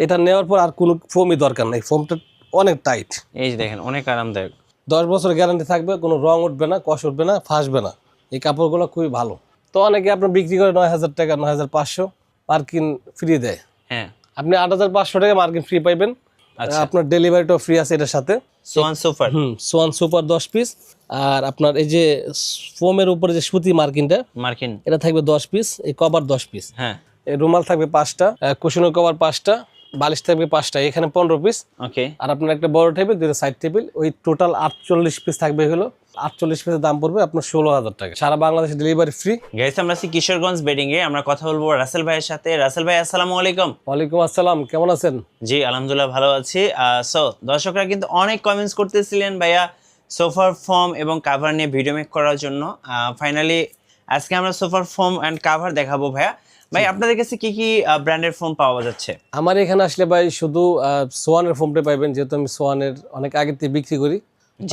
এটা নেওয়ার পর আর কোনো ফোমই দরকার নেই, ফোমটা অনেক টাইট। এই যে দেখেন অনেক আরামদায়ক। 10 বছর গ্যারান্টি থাকবে, কোনো রং উঠবে না, কষ উঠবে না, ফাঁসবে না। এই কাপড়গুলো খুবই ভালো। তো অনেকে আপনার বিক্রি করে 9,000 টাকা, 9,500 মার্কিন ফ্রি দেয়। হ্যাঁ, আপনি 8,500 টাকা মার্কিন ফ্রি পাইবেন। আপনার ডেলিভারিটাও ফ্রি আছে এটার সাথে। Swan super. Swan super 10 piece. আর আপনার এই যে ফোমের উপরে যে সুতি মার্কিনটা, মার্কিন, এটা থাকবে 10 পিস। এই কভার 10 পিস। হ্যাঁ, এই রুমাল থাকবে 5টা, কুশনের কভার 5টা, বালিশ থাকবে 5টা, এখানে 15 পিস। ওকে। আর আপনার একটা বড় টেবিল, দুটো সাইড টেবিল, ওই টোটাল 48 পিস থাকবে। হলো 48 পিসের দাম পড়বে আপনার 16,000 টাকা। সারা বাংলাদেশে ডেলিভারি ফ্রি। গাইস আমরা আছি কিশোরগঞ্জ বেডিং এ, আমরা কথা বলবো রাসেল ভাইয়ের সাথে। রাসেল ভাই আসসালামু আলাইকুম। ওয়ালাইকুম আসসালাম, কেমন আছেন? জি আলহামদুলিল্লাহ ভালো আছি। সো দর্শকরা কিন্তু অনেক কমেন্টস করতেছিলেন ভাইয়া সোফার ফোম এবং কাভার নিয়ে ভিডিও মেক করার জন্য। ফাইনালি আজকে আমরা সোফার ফোম অ্যান্ড কাভার দেখাবো ভাইয়া। ভাই আপনাদের কাছে কি কি ব্র্যান্ডের ফোম পাওয়া যাচ্ছে? আমার এখানে আসলে ভাই শুধু সোয়ানের ফোমটা পাইবেন, যেহেতু আমি সোয়ানের অনেক আগে থেকে বিক্রি করি।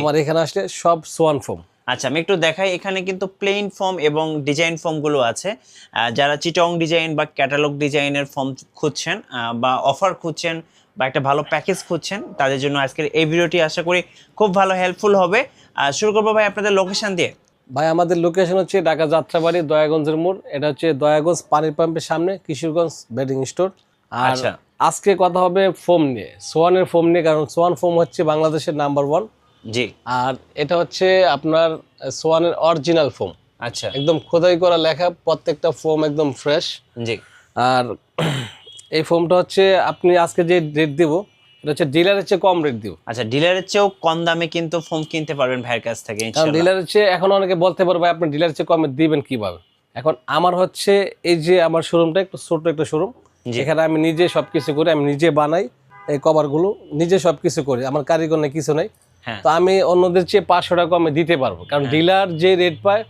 আমার এখানে আসলে সব সোয়ান ফোম। আচ্ছা আমি একটু দেখাই, এখানে কিন্তু প্লেন ফর্ম এবং ডিজাইন ফর্মগুলো আছে। যারা চিটং ডিজাইন বা ক্যাটালগ ডিজাইনের ফর্ম খুঁজছেন বা অফার খুঁজছেন বা একটা ভালো প্যাকেজ খুঁজছেন, তাদের জন্য আজকের এই ভিডিওটি আশা করি খুব ভালো হেল্পফুল হবে। শুরু করবো ভাই আপনাদের লোকেশন দিয়ে। ভাই আমাদের লোকেশন হচ্ছে ঢাকা যাত্রাবাড়ি, দয়াগঞ্জের মোড়। এটা হচ্ছে দয়াগঞ্জ পানির পাম্পের সামনে, কিশোরগঞ্জ বেডিং স্টোর। আর আজকে কথা হবে ফোম নিয়ে, সোয়ানের ফোম নিয়ে, কারণ সোয়ান ফোম হচ্ছে বাংলাদেশের নাম্বার 1। জি। আর এটা হচ্ছে আপনার সোয়ানের অরিজিনাল ফোম। আচ্ছা, একদম খোদাই করা লেখা, প্রত্যেকটা ফোম একদম ফ্রেশ। জি। আর এই ফোমটা হচ্ছে আপনি আজকে যে রেট দিব, এটা হচ্ছে ডিলারের চেয়ে কম রেট দিব। আচ্ছা, ডিলারের চেয়েও কম দামে কিন্তু ফোম কিনতে পারবেন ভাইয়ের কাছ থেকে কারণ ইনশাআল্লাহ। ডিলারের চেয়ে এখন অনেকে বলতে পারবে আপনি ডিলারের চেয়ে কমে দিবেন কিভাবে। এখন আমার হচ্ছে এই যে আমার শোরুমটা একটু ছোট একটা শোরুম, এখানে আমি নিজে সবকিছু করি, আমি নিজে বানাই এই কভারগুলো, নিজে সবকিছু করি, আমার কারিগর নেই, কিছু নেই। তো আমি অন্যদের চেয়ে 500 টাকা কমে দিতে পারবো, কারণ ডিলার যে রেট পায়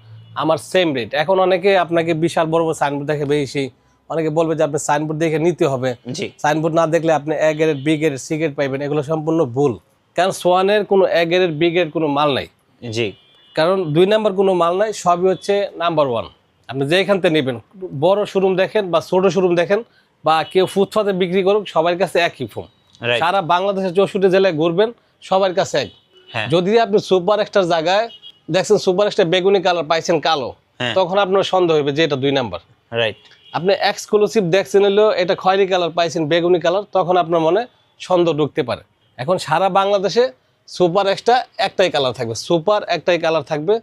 আমার সেম রেট। এখন অনেকে আপনাকে বিশাল বড় বড় সাইনবোর্ড দেখে বেশি, অনেকে বলবে যে আপনি সাইনবোর্ড দেখে নিতে হবে, সাইনবোর্ড না দেখলে আপনি A grade, B grade, C grade পাইবেন। এগুলো সম্পূর্ণ ভুল, কারণ সোয়ানের কোনো এ গ্রেড, বি গ্রেড কোনো মাল নাই। জি। কারণ 2 নাম্বার কোনো মাল নাই, সবই হচ্ছে নাম্বার 1। আপনি যেখান থেকে নেবেন, বড় শোরুম দেখেন বা ছোট শোরুম দেখেন বা কেউ ফুটপাতে বিক্রি করুক, সবার কাছে একই ফোম। সারা বাংলাদেশের 64 জেলায় ঘুরবেন, সবার কাছে এক। যদি আপনি সুপার এক্সটার জায়গায় দেখছেন সুপার এক্সটার বেগুনি কালার পাইছেন কালো, তখন আপনার সন্দেহ হবে যে এটা 2 নাম্বার। রাইট। আপনি এক্সক্লুসিভ দেখছেন হলো এটা খয়েরি কালার পাইছেন, বেগুনি কালার, তখন আপনার মনে সন্দেহ ঢুকতে পারে। এখন সারা বাংলাদেশে সুপার এক্সট্রা একটাই কালার থাকবে, সুপার একটাই কালার থাকবে,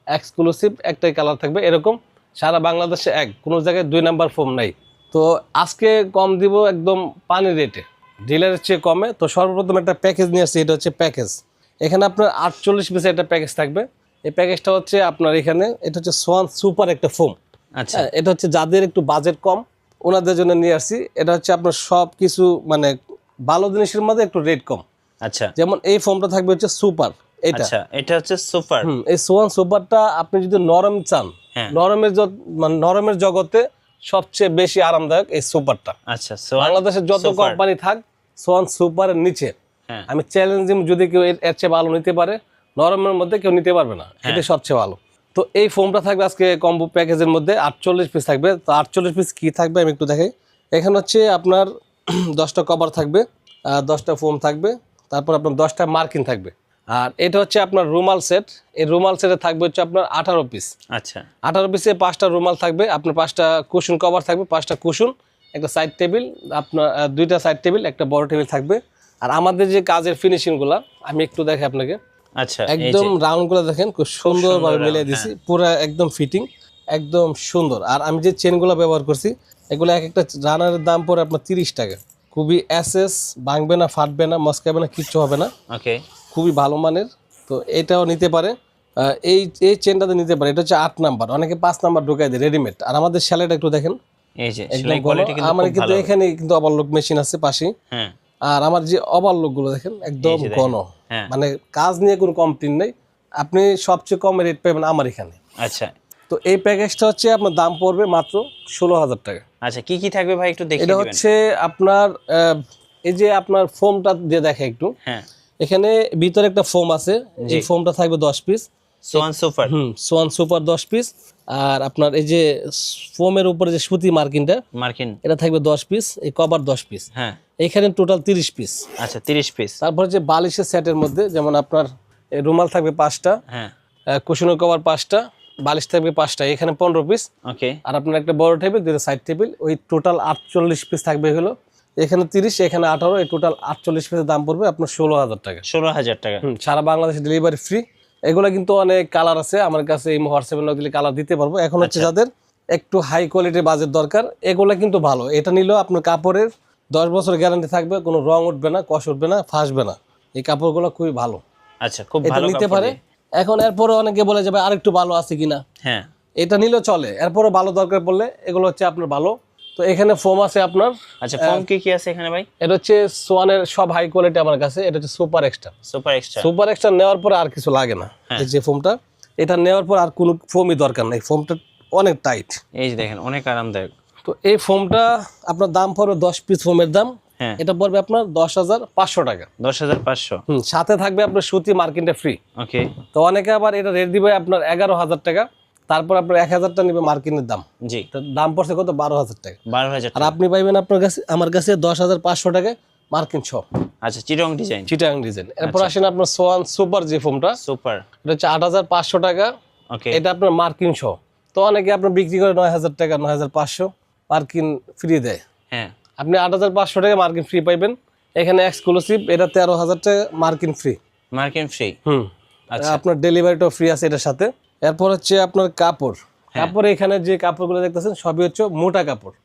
এক্সক্লুসিভ একটাই কালার থাকবে, এরকম সারা বাংলাদেশে এক, কোনো জায়গায় 2 নাম্বার ফোম নাই। তো আজকে কম দিব একদম পানির রেটে, ডিলারের চেয়ে কমে। তো সর্বপ্রথম একটা প্যাকেজ নিয়ে আসছি, এটা হচ্ছে প্যাকেজ। এখানে আপনার 48 পিসের একটা প্যাকেজ থাকবে। এই প্যাকেজটা হচ্ছে আপনার এখানে, এটা হচ্ছে সোয়ান সুপার একটা ফোম। আচ্ছা, এটা হচ্ছে যাদের একটু বাজেট কম ওনাদের জন্য নিয়ে আসছি। এটা হচ্ছে আপনার সব কিছু মানে ভালো জিনিসের মধ্যে একটু রেট কম। আচ্ছা, যেমন এই ফোমটা থাকবে হচ্ছে সুপার, এটা। আচ্ছা, এটা হচ্ছে সুপার। এই সোয়ান সুপারটা আপনি যদি নরম চান, মানে নরমের জগতে সবচেয়ে বেশি আরামদায়ক এই সুপারটা। আচ্ছা, বাংলাদেশের যত কোম্পানি থাক, সোয়ান সুপারের নিচে আমি চ্যালেঞ্জ, যদি কেউ এর চেয়ে ভালো নিতে পারে, নরমের মধ্যে কেউ নিতে পারবে না, এটা সবচেয়ে ভালো। তো এই ফোমটা থাকবে আজকে কম্বো প্যাকেজের মধ্যে 48 পিস থাকবে। তো 48 পিস কি থাকবে আমি একটু দেখাই। এখানে হচ্ছে আপনার 10টা কভার থাকবে, 10টা ফোম থাকবে, তারপর আপনার 10টা মার্কিন থাকবে। আর এটা হচ্ছে আপনার রুমাল সেট। এই রুমাল সেটে থাকবে হচ্ছে আপনার 18 পিস। আচ্ছা, 18 পিসে 5টা রুমাল থাকবে, আপনার 5টা কুশন কভার থাকবে, 5টা কুশন, একটা সাইড টেবিল, আপনার 2টা সাইড টেবিল, একটা বড় টেবিল থাকবে। আর আমাদের যে কাজের ফিনিশিংগুলো আমি একটু দেখাই আপনাকে। আচ্ছা, একদম রাউন্ড করে দেখেন, খুব সুন্দরভাবে মিলিয়ে দিছি, পুরো একদম ফিটিং, একদম সুন্দর। আর আমি যে চেনগুলো ব্যবহার করছি, এগুলো এক একটা রানারের দাম পড়ে আপনার 30 টাকা। খুবই এসএস, ভাঙবে না, ফাটবে না, মস্কাবে না, কিচ্ছু হবে না, ওকে, খুবই ভালো মানের। তো এটাও নিতে পারে, এই এই চেনটাতে নিতে পারে। এটা হচ্ছে 8 নাম্বার, অনেকে 5 নাম্বার ঢুকাই দেয় রেডিমেড। আর আমাদের সেলাইটা একটু দেখেন, এই যে একদম আমার কিন্তু এখানে কিন্তু ওভারলক মেশিন আছে পাশে। আর আমার যে ওভারলক গুলো দেখেন একদম ঘন, মানে কাজ নিয়ে কোনো কমপ্লেইন নেই। আপনি সবচেয়ে কম রেট পাবেন আমার এখানে। আচ্ছা, তো এই প্যাকেজটা হচ্ছে আপনার দাম পড়বে মাত্র 16,000 টাকা। আচ্ছা, কি কি থাকবে ভাই একটু দেখিয়ে এটা দিবেন। হচ্ছে আপনার এই যে আপনার ফোমটা দিয়ে দেখে একটু, এখানে ভিতরে একটা ফোম আছে, এই ফোমটা থাকবে 10 piece. Swan super. Swan super 10 piece. আর আপনার এই যে ফোমের উপরে যে সুতি মার্কিনটা, মার্কিন, এটা থাকবে 10 পিস, এই কভার 10 পিস। হ্যাঁ এখানে টোটাল 30 পিস। আচ্ছা 30 পিস। তারপরে যে বালিশের সেটের মধ্যে যেমন আপনার এই রুমাল থাকবে 5টা, হ্যাঁ কুশনের কভার 5টা, বালিশ থাকবে 5টা, এখানে 15 পিস। ওকে আর আপনার একটা বড় টেবিল, দুটো সাইড টেবিল, ওই টোটাল 48 পিস থাকবে হলো। এখানে 30, এখানে 18, এই টোটাল 48 পিসের দাম পড়বে আপনার 16,000 টাকা। 16,000 টাকা। সারা বাংলাদেশে ডেলিভারি ফ্রি। এগুলো কিন্তু অনেক কালার আছে আমার কাছে, এই হোয়াটসঅ্যাপে নক দিলে কালার দিতে পারবো। এখন হচ্ছে যাদের একটু হাই কোয়ালিটির বাজেট দরকার, এগুলো কিন্তু ভালো। এটা নিলেও আপনার কাপড়ের 10 বছর গ্যারান্টি থাকবে, কোনো রং উঠবে না, কষ উঠবে না, ফাঁসবে না। এই কাপড়গুলো খুবই ভালো, আচ্ছা খুব এটা ভালো নিতে কাপড় পারে। দিয়ে। এখন এরপরে অনেকে বলে যাবে আরেকটু ভালো আছে কিনা, হ্যাঁ এটা নিলেও চলে। এরপরে ভালো দরকার পড়লে এগুলো হচ্ছে আপনার ভালো। তো এখানে ফোম আছে আপনার। আচ্ছা ফর্ম কি কি আছে এখানে ভাই? এটা হচ্ছে সোয়ানের সব হাই কোয়ালিটি আমার কাছে। এটা হচ্ছে super extra. Super extra. Super extra নেওয়ার পরে আর কিছু লাগে না। এই যে ফোমটা, এটা নেওয়ার পর আর কোনো ফোমই দরকার নেই। ফোমটা অনেক টাইট, এই যে দেখেন অনেক আরামদায়ক। তো এই ফোমটা আপনার দাম পড়বে 10 পিস ফোমের দাম, হ্যাঁ এটা পড়বে আপনার 10,500 টাকা। 10,500। সাথে থাকবে আপনার সুতি মার্কিনটা ফ্রি। ওকে তো অনেকে আবার এটা রেট দিবে আপনার 11,000 টাকা, তারপর আপনার 1,000 টাকা নিবে মার্কিনের দাম। জি তো দাম পড়ছে কত? 12,000 টাকা। 12,000 আর টাকা। আপনি পাইবেন আপনার কাছে, আমার কাছে 10,500 টাকায় মার্কিন সহ, আচ্ছা চিটং ডিজাইন। চিটাং ডিজাইন। এরপর আসেন আপনার সোয়ান সুপার যে ফোমটা, সুপার। এটা হচ্ছে 8,500 টাকা। ওকে এটা আপনার মার্কিন সহ। তো অনেকে আপনার বিক্রি করে 9,000 টাকা, 9,500 মার্কিন ফ্রি দেয়। হ্যাঁ আপনি 8,500 টাকা মার্কিন ফ্রি পাইবেন। এখানে এক্সক্লুসিভ এটা 13,000 টাকা মার্কিন ফ্রি। মার্কিন ফ্রি। আচ্ছা আপনার ডেলিভারিটাও ফ্রি আছে এটার সাথে। এরপর হচ্ছে আপনার কাপড়। কাপড় এখানে যে কাপড়গুলো দেখতেছেন সবই হচ্ছে মোটা কাপড়।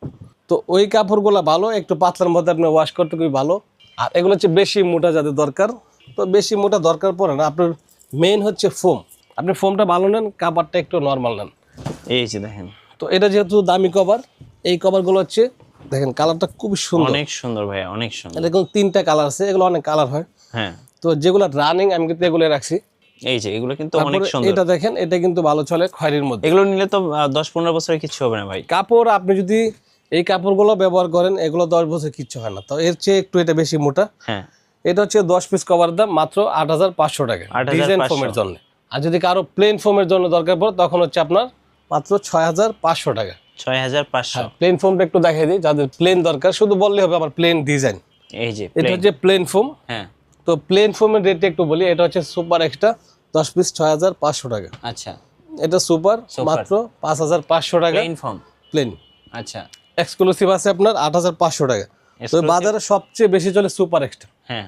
তো ওই কাপড়গুলো ভালো, একটু পাতলার মধ্যে আপনি ওয়াশ করতে খুবই ভালো। আর এগুলো হচ্ছে বেশি মোটা যাদের দরকার, তো বেশি মোটা দরকার পড়ে না। আপনার মেইন হচ্ছে ফোম, আপনি ফোমটা ভালো নেন, কাপড়টা একটু নর্মাল নেন। এই যে দেখেন তো এটা যেহেতু দামি কভার, এই কভারগুলো হচ্ছে দেখেন কালারটা খুব সুন্দর, অনেক সুন্দর ভাইয়া, অনেক সুন্দর। এরকম 3টা কালার আছে, এগুলো অনেক কালার হয়। হ্যাঁ তো যেগুলো রানিং আমি কিন্তু এগুলো রাখছি। এই যে এগুলো কিন্তু অনেক তারপরে সুন্দর। এটা দেখেন, এটা কিন্তু ভালো চলে খয়েরির মধ্যে। এগুলো নিলে তো 10-15 বছরে কিছু হবে না ভাই। কাপড় আপনি যদি এই কাপড়গুলো ব্যবহার করেন, এগুলো 10 বছর কিচ্ছু হয় না। তো এর চেয়ে একটু এটা বেশি মোটা। হ্যাঁ এটা হচ্ছে 10 পিস কভার দাম মাত্র 8,500 টাকা 8,500 ডিজাইন ফোমের জন্য। আর যদি কারো প্লেন ফোমের জন্য দরকার পড়ে তখন হচ্ছে আপনার মাত্র 6,500 টাকা। 6,500। প্লেন ফোমটা একটু দেখাই দিই, যাদের প্লেন দরকার শুধু বললেই হবে আমার প্লেন ডিজাইন। এই যে এটা হচ্ছে প্লেন ফোম। হ্যাঁ তো প্লেন ফোমের রেটটা একটু বলি, এটা হচ্ছে সুপার এক্সট্রা 10 পিস 6,500 টাকা। আচ্ছা এটা সুপার মাত্র 5,500 টাকা প্লেন ফর্ম। প্লেন। আচ্ছা এক্সক্লুসিভ আছে আপনার 8,500 টাকা। তো বাজারে সবচেয়ে বেশি চলে সুপার এক্সট্রা। হ্যাঁ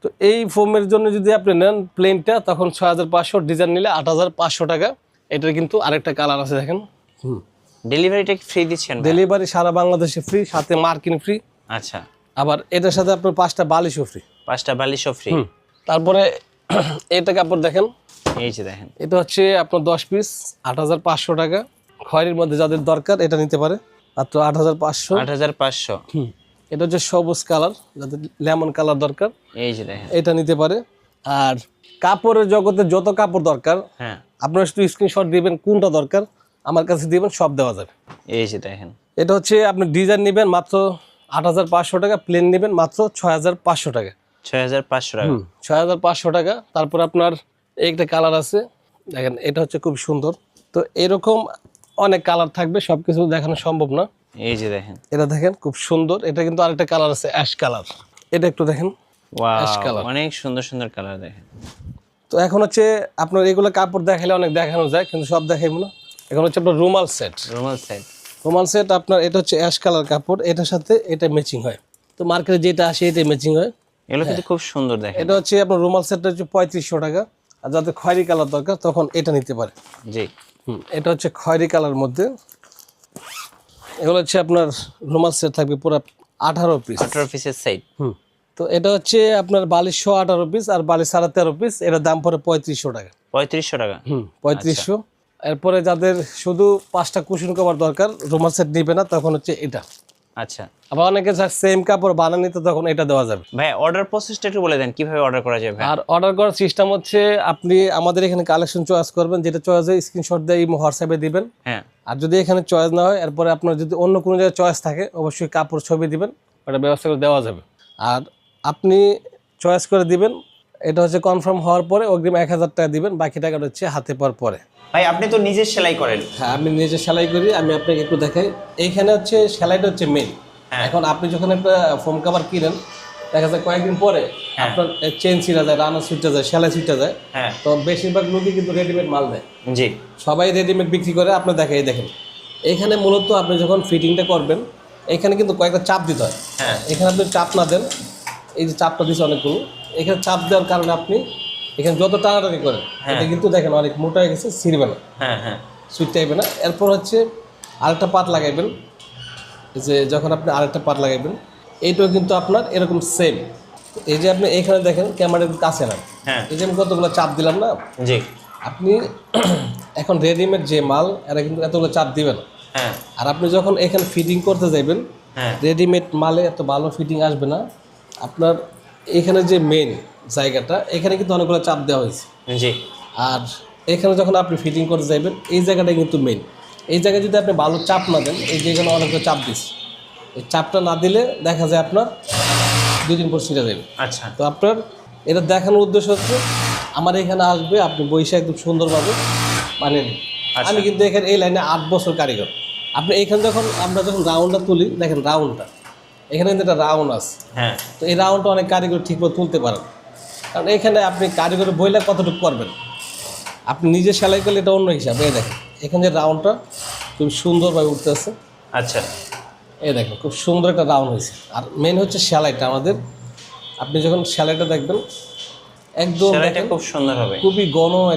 তো এই ফোমের জন্য যদি আপনি নেন প্লেনটা, তখন 6,500, ডিজাইন নিলে 8,500 টাকা। এটার কিন্তু আরেকটা কালার আছে দেখেন। ডেলিভারিটা কি ফ্রি দিচ্ছেন ভাই? ডেলিভারি সারা বাংলাদেশে ফ্রি, সাথে মার্কিন ফ্রি। আচ্ছা আবার এটার সাথে আপনার 5টা বালিশও ফ্রি। 5টা বালিশও ফ্রি। তারপরে এটা কাপড় দেখেন, এই যে দেখেন এটা হচ্ছে আপনার 10 পিস 8,500 টাকা। খয়েরির মধ্যে যাদের দরকার এটা নিতে পারে মাত্র 8,500। 8,500। এটা হচ্ছে সবুজ কালার, যাদের লেমন কালার দরকার এই যে দেখেন এটা নিতে পারে। আর কাপড়ের জগতে যত কাপড় দরকার হ্যাঁ আপনারা শুধু স্ক্রিনশট দিবেন কোনটা দরকার, আমার কাছে দিবেন, সব দেওয়া যাবে। এই যে দেখেন এটা হচ্ছে আপনি ডিজাইন নেবেন মাত্র 8,500 টাকা, প্লেন নেবেন মাত্র 6,500 টাকা। 6,500 টাকা। 6,500 টাকা। তারপর আপনার একটা কালার আছে দেখেন, এটা হচ্ছে খুব সুন্দর। তো এরকম অনেক কালার থাকবে, সবকিছু দেখানো সম্ভব না। এই যে দেখেন এটা দেখেন খুব সুন্দর। এটা কিন্তু আরেকটা কালার আছে অ্যাশ কালার, এটা একটু দেখেন অ্যাশ ওয়াও কালার। অনেক সুন্দর সুন্দর কালার দেখেন। তো এখন হচ্ছে আপনার এগুলো কাপড় দেখালে অনেক দেখানো যায়, কিন্তু সব দেখাইব না। এখন হচ্ছে আপনার রুমাল সেট। রুমাল সেট। রুমাল সেট আপনার এটা হচ্ছে অ্যাশ কালার কাপড়, এটার সাথে এটা ম্যাচিং হয়। তো মার্কেটে যেটা আসে এটাই ম্যাচিং হয়। এগুলো কিন্তু খুব সুন্দর দেখেন। এটা হচ্ছে আপনার রুমাল সেটটা হচ্ছে 3,500 টাকা। আর যাদের খয়েরি কালার দরকার তখন এটা নিতে পারে। জি এটা হচ্ছে খয়েরি কালার মধ্যে। এগুলো হচ্ছে আপনার রুমাল সেট থাকবে পুরো 18 পিস। 18 পিসের সেট। তো এটা হচ্ছে আপনার বালিশ 18 পিস আর বালিশ 13.5 পিস। এটার দাম পড়ে 3,500 টাকা। 3,500 টাকা। 3,500। এরপরে যাদের শুধু 5টা কুশন কভার দরকার, রুমাল সেট নিবে না, তখন হচ্ছে এটা। আচ্ছা আবার অনেকে সেম কাপড় বানানি, তো তখন এটা দেওয়া যাবে। ভাই অর্ডার প্রসেসটা একটু বলে দেন কিভাবে অর্ডার করা যাবে ভাই? আর অর্ডার করার সিস্টেম হচ্ছে আপনি আমাদের এখানে কালেকশন চয়েস করবেন, যেটা চয়েস হয় স্ক্রিনশট দিয়ে হোয়াটসঅ্যাপে দিবেন। হ্যাঁ আর যদি এখানে চয়েস না হয়, এরপরে আপনার যদি অন্য কোনো জায়গায় চয়েস থাকে, অবশ্যই কাপড় ছবি দিবেন, ওটা ব্যবস্থা করে দেওয়া যাবে। আর আপনি চয়েস করে দিবেন, এটা হচ্ছে কনফার্ম হওয়ার পরে অগ্রিম 1000 টাকা দিবেন, বাকি টাকাটা হচ্ছে হাতে পাওয়ার পরে। ভাই আপনি তো নিজে সেলাই করেন। হ্যাঁ, আমি নিজে সেলাই করি। আমি আপনাকে একটু দেখাই। এইখানে হচ্ছে সেলাইটা হচ্ছে মেইন। হ্যাঁ। এখন আপনি যখন একটা ফোম কাভার কিনেন, দেখা যায় কয়েকদিন পরে আপনার চেন ছিঁড়া যায়, রানার ছুটে যায়, সেলাই ছুটে যায়। হ্যাঁ। তো বেশিরভাগ লোকই কিন্তু রেডিমেড মাল দেয়, জি। সবাই রেডিমেড বিক্রি করে। আপনি দেখাই দেখেন, এখানে মূলত আপনি যখন ফিটিংটা করবেন, এখানে কিন্তু কয়েকটা চাপ দিতে হয়। হ্যাঁ। এখানে আপনি চাপ না দেন, এই যে চাপটা দিচ্ছে অনেকগুলো, এখানে চাপ দেওয়ার কারণে আপনি এখানে যত টানাটানি করেন, এটা কিন্তু দেখেন অনেক মোটা হয়ে গেছে, ছিঁড়বে না, হ্যাঁ হ্যাঁ সুইচ টাইপে না। এরপর হচ্ছে আরেকটা পার্ট লাগাইবেন, এই যে যখন আপনি আরেকটা পার্ট লাগাইবেন, এইটাও কিন্তু আপনার এরকম সেম। এই যে আপনি এখানে দেখেন ক্যামেরার কাছে না, হ্যাঁ। এই যে আমি কতগুলো চাপ দিলাম না, জি। আপনি এখন রেডিমেড যে মাল এরা কিন্তু এতগুলো চাপ দিবে না। হ্যাঁ আর আপনি যখন এখানে ফিটিং করতে যাবেন, হ্যাঁ রেডিমেড মালে এত ভালো ফিটিং আসবে না। আপনার এখানে যে মেন জায়গাটা, এখানে কিন্তু অনেকগুলো চাপ দেওয়া হয়েছে। জি। আর এখানে যখন আপনি ফিটিং করতে যাবেন, এই জায়গাটাই কিন্তু মেন। এই জায়গায় যদি আপনি ভালো চাপ না দেন, এই যে এখানে অনেকগুলো চাপ দিচ্ছে, এই চাপটা না দিলে দেখা যায় আপনার 2 দিন পর ছিঁড়ে যাবে। আচ্ছা। তো আপনার এটা দেখানোর উদ্দেশ্য হচ্ছে আমার এখানে আসবে, আপনি বইসা একদম সুন্দরভাবে বানিয়ে নিন। আমি কিন্তু এখানে এই লাইনে 8 বছর কারিগর। আপনি এখানে যখন আমরা যখন রাউন্ডটা তুলি, দেখেন রাউন্ডটা এখানে কিন্তু একটা রাউন্ড আছে। হ্যাঁ। তো এই রাউন্ডটা অনেক কারিগর ঠিকমতো তুলতে পারেন, কারণ এখানে আপনি কারিগরের বইলে কতটুকু করবেন, আপনি নিজে সেলাই করলে এটা অন্য হিসাবে। এই দেখেন এখানে যে রাউন্ডটা খুব সুন্দরভাবে উঠতেছে। আচ্ছা। এই দেখেন খুব সুন্দর একটা রাউন্ড হয়েছে। আর মেন হচ্ছে সেলাইটা আমাদের, আপনি যখন সেলাইটা দেখবেন একদম সেলাইটা খুব সুন্দর হবে। খুবই ঘন